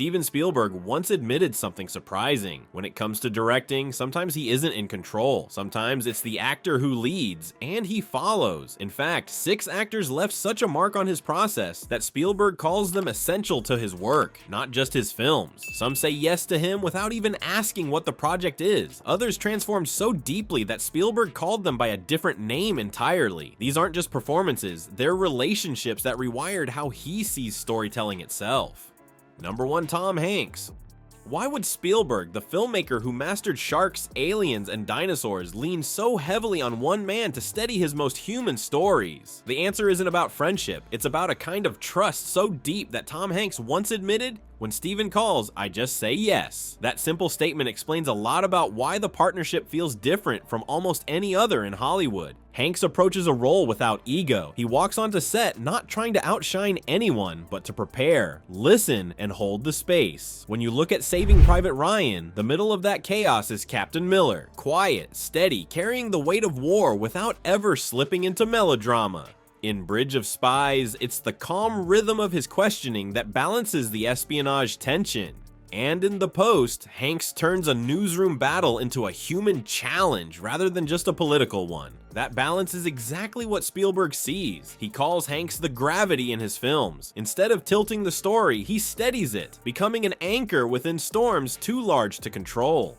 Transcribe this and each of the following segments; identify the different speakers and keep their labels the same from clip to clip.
Speaker 1: Steven Spielberg once admitted something surprising. When it comes to directing, sometimes he isn't in control. Sometimes it's the actor who leads, and he follows. In fact, 6 actors left such a mark on his process that Spielberg calls them essential to his work, not just his films. Some say yes to him without even asking what the project is. Others transformed so deeply that Spielberg called them by a different name entirely. These aren't just performances, they're relationships that rewired how he sees storytelling itself. Number 1, Tom Hanks. Why would Spielberg, the filmmaker who mastered sharks, aliens, and dinosaurs, lean so heavily on one man to steady his most human stories? The answer isn't about friendship, it's about a kind of trust so deep that Tom Hanks once admitted, "When Steven calls, I just say yes." That simple statement explains a lot about why the partnership feels different from almost any other in Hollywood. Hanks approaches a role without ego. He walks onto set not trying to outshine anyone, but to prepare, listen, and hold the space. When you look at Saving Private Ryan, the middle of that chaos is Captain Miller, quiet, steady, carrying the weight of war without ever slipping into melodrama. In Bridge of Spies, it's the calm rhythm of his questioning that balances the espionage tension. And in The Post, Hanks turns a newsroom battle into a human challenge rather than just a political one. That balance is exactly what Spielberg sees. He calls Hanks the gravity in his films. Instead of tilting the story, he steadies it, becoming an anchor within storms too large to control.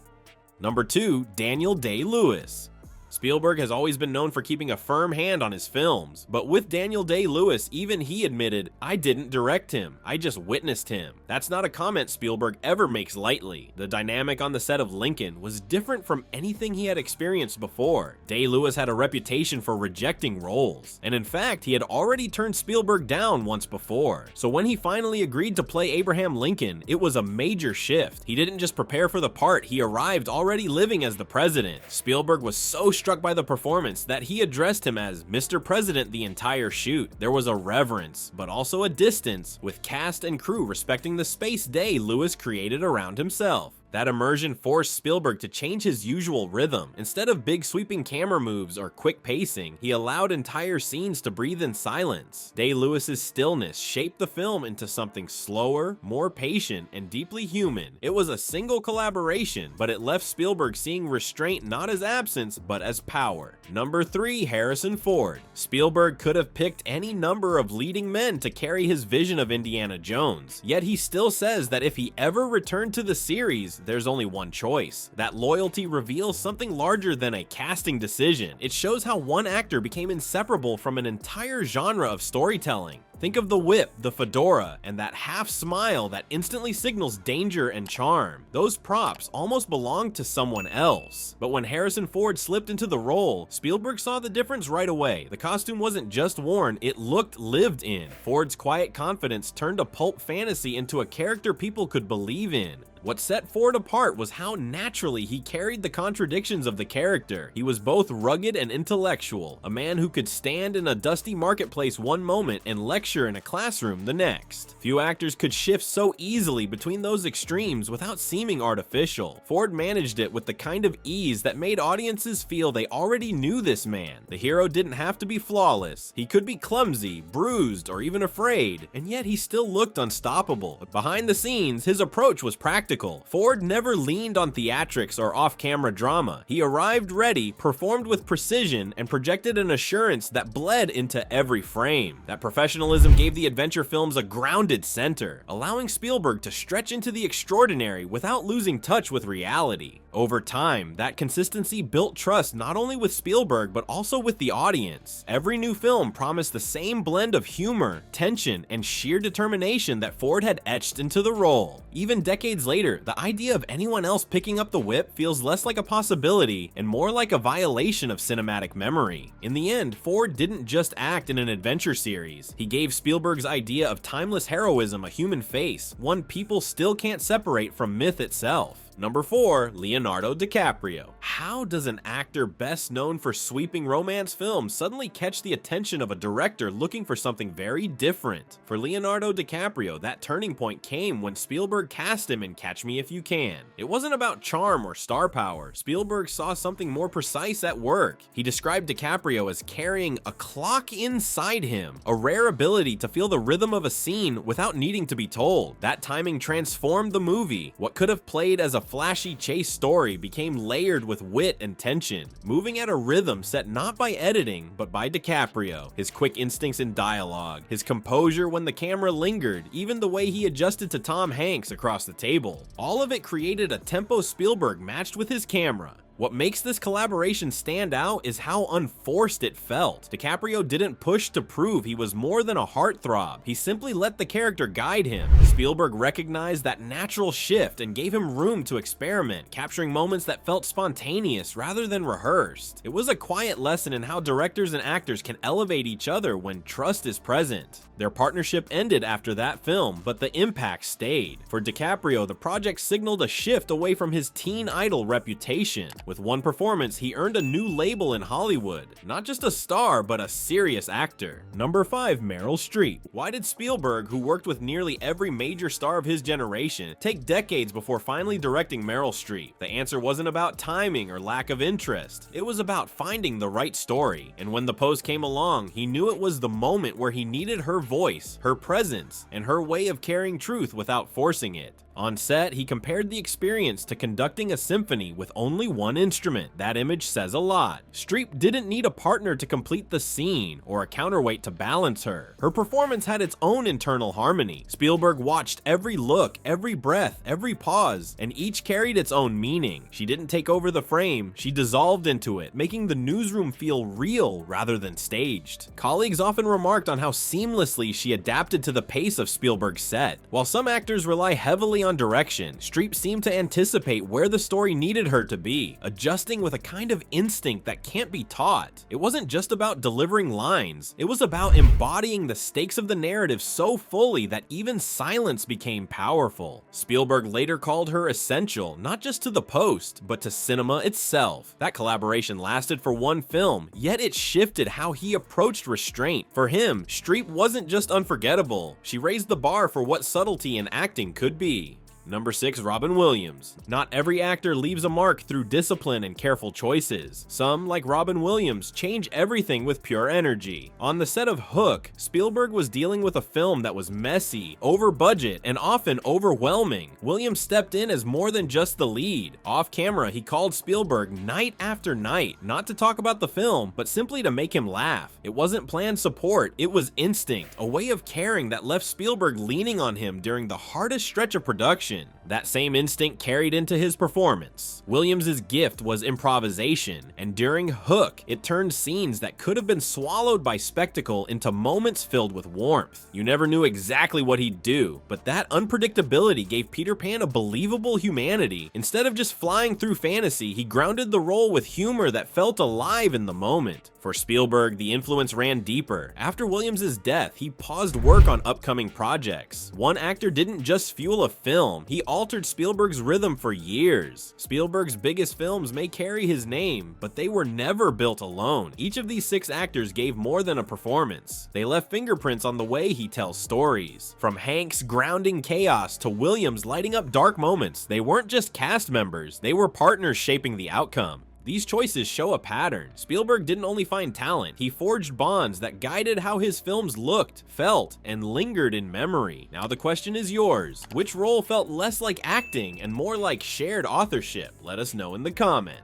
Speaker 1: Number 2, Daniel Day-Lewis. Spielberg has always been known for keeping a firm hand on his films, but with Daniel Day-Lewis, even he admitted, "I didn't direct him, I just witnessed him." That's not a comment Spielberg ever makes lightly. The dynamic on the set of Lincoln was different from anything he had experienced before. Day-Lewis had a reputation for rejecting roles, and in fact, he had already turned Spielberg down once before. So when he finally agreed to play Abraham Lincoln, it was a major shift. He didn't just prepare for the part, he arrived already living as the president. Spielberg was so struck by the performance that he addressed him as Mr. President the entire shoot. There was a reverence, but also a distance, with cast and crew respecting the space Day-Lewis created around himself. That immersion forced Spielberg to change his usual rhythm. Instead of big sweeping camera moves or quick pacing, he allowed entire scenes to breathe in silence. Day-Lewis's stillness shaped the film into something slower, more patient, and deeply human. It was a single collaboration, but it left Spielberg seeing restraint not as absence, but as power. Number 3, Harrison Ford. Spielberg could have picked any number of leading men to carry his vision of Indiana Jones, yet he still says that if he ever returned to the series, there's only one choice. That loyalty reveals something larger than a casting decision. It shows how one actor became inseparable from an entire genre of storytelling. Think of the whip, the fedora, and that half smile that instantly signals danger and charm. Those props almost belonged to someone else. But when Harrison Ford slipped into the role, Spielberg saw the difference right away. The costume wasn't just worn, it looked lived in. Ford's quiet confidence turned a pulp fantasy into a character people could believe in. What set Ford apart was how naturally he carried the contradictions of the character. He was both rugged and intellectual, a man who could stand in a dusty marketplace one moment and lecture in a classroom the next. Few actors could shift so easily between those extremes without seeming artificial. Ford managed it with the kind of ease that made audiences feel they already knew this man. The hero didn't have to be flawless. He could be clumsy, bruised, or even afraid, and yet he still looked unstoppable. Behind the scenes, his approach was practical. Ford never leaned on theatrics or off-camera drama. He arrived ready, performed with precision, and projected an assurance that bled into every frame. That professionalism gave the adventure films a grounded center, allowing Spielberg to stretch into the extraordinary without losing touch with reality. Over time, that consistency built trust not only with Spielberg, but also with the audience. Every new film promised the same blend of humor, tension, and sheer determination that Ford had etched into the role. Even decades later, the idea of anyone else picking up the whip feels less like a possibility and more like a violation of cinematic memory. In the end, Ford didn't just act in an adventure series. He gave Spielberg's idea of timeless heroism a human face, one people still can't separate from myth itself. Number 4, Leonardo DiCaprio. How does an actor best known for sweeping romance films suddenly catch the attention of a director looking for something very different? For Leonardo DiCaprio, that turning point came when Spielberg cast him in Catch Me If You Can. It wasn't about charm or star power. Spielberg saw something more precise at work. He described DiCaprio as carrying a clock inside him, a rare ability to feel the rhythm of a scene without needing to be told. That timing transformed the movie. What could have played as a flashy chase story became layered with wit and tension, moving at a rhythm set not by editing, but by DiCaprio. His quick instincts in dialogue, his composure when the camera lingered, even the way he adjusted to Tom Hanks across the table. All of it created a tempo Spielberg matched with his camera. What makes this collaboration stand out is how unforced it felt. DiCaprio didn't push to prove he was more than a heartthrob. He simply let the character guide him. Spielberg recognized that natural shift and gave him room to experiment, capturing moments that felt spontaneous rather than rehearsed. It was a quiet lesson in how directors and actors can elevate each other when trust is present. Their partnership ended after that film, but the impact stayed. For DiCaprio, the project signaled a shift away from his teen idol reputation. With one performance, he earned a new label in Hollywood. Not just a star, but a serious actor. Number 5, Meryl Streep. Why did Spielberg, who worked with nearly every major star of his generation, take decades before finally directing Meryl Streep? The answer wasn't about timing or lack of interest. It was about finding the right story. And when the post came along, he knew it was the moment where he needed her voice, her presence, and her way of carrying truth without forcing it. On set, he compared the experience to conducting a symphony with only one instrument. That image says a lot. Streep didn't need a partner to complete the scene or a counterweight to balance her. Her performance had its own internal harmony. Spielberg watched every look, every breath, every pause, and each carried its own meaning. She didn't take over the frame, she dissolved into it, making the newsroom feel real rather than staged. Colleagues often remarked on how seamlessly she adapted to the pace of Spielberg's set. While some actors rely heavily on direction, Streep seemed to anticipate where the story needed her to be, adjusting with a kind of instinct that can't be taught. It wasn't just about delivering lines, it was about embodying the stakes of the narrative so fully that even silence became powerful. Spielberg later called her essential, not just to the post, but to cinema itself. That collaboration lasted for one film, yet it shifted how he approached restraint. For him, Streep wasn't just unforgettable, she raised the bar for what subtlety in acting could be. Number 6, Robin Williams. Not every actor leaves a mark through discipline and careful choices. Some, like Robin Williams, change everything with pure energy. On the set of Hook, Spielberg was dealing with a film that was messy, over budget, and often overwhelming. Williams stepped in as more than just the lead. Off camera, he called Spielberg night after night, not to talk about the film, but simply to make him laugh. It wasn't planned support, it was instinct, a way of caring that left Spielberg leaning on him during the hardest stretch of production. That same instinct carried into his performance. Williams' gift was improvisation, and during Hook, it turned scenes that could have been swallowed by spectacle into moments filled with warmth. You never knew exactly what he'd do, but that unpredictability gave Peter Pan a believable humanity. Instead of just flying through fantasy, he grounded the role with humor that felt alive in the moment. For Spielberg, the influence ran deeper. After Williams' death, he paused work on upcoming projects. One actor didn't just fuel a film, he altered Spielberg's rhythm for years. Spielberg's biggest films may carry his name, but they were never built alone. Each of these 6 actors gave more than a performance. They left fingerprints on the way he tells stories. From Hanks grounding chaos to Williams lighting up dark moments, they weren't just cast members, they were partners shaping the outcome. These choices show a pattern. Spielberg didn't only find talent, he forged bonds that guided how his films looked, felt, and lingered in memory. Now the question is yours. Which role felt less like acting and more like shared authorship? Let us know in the comments.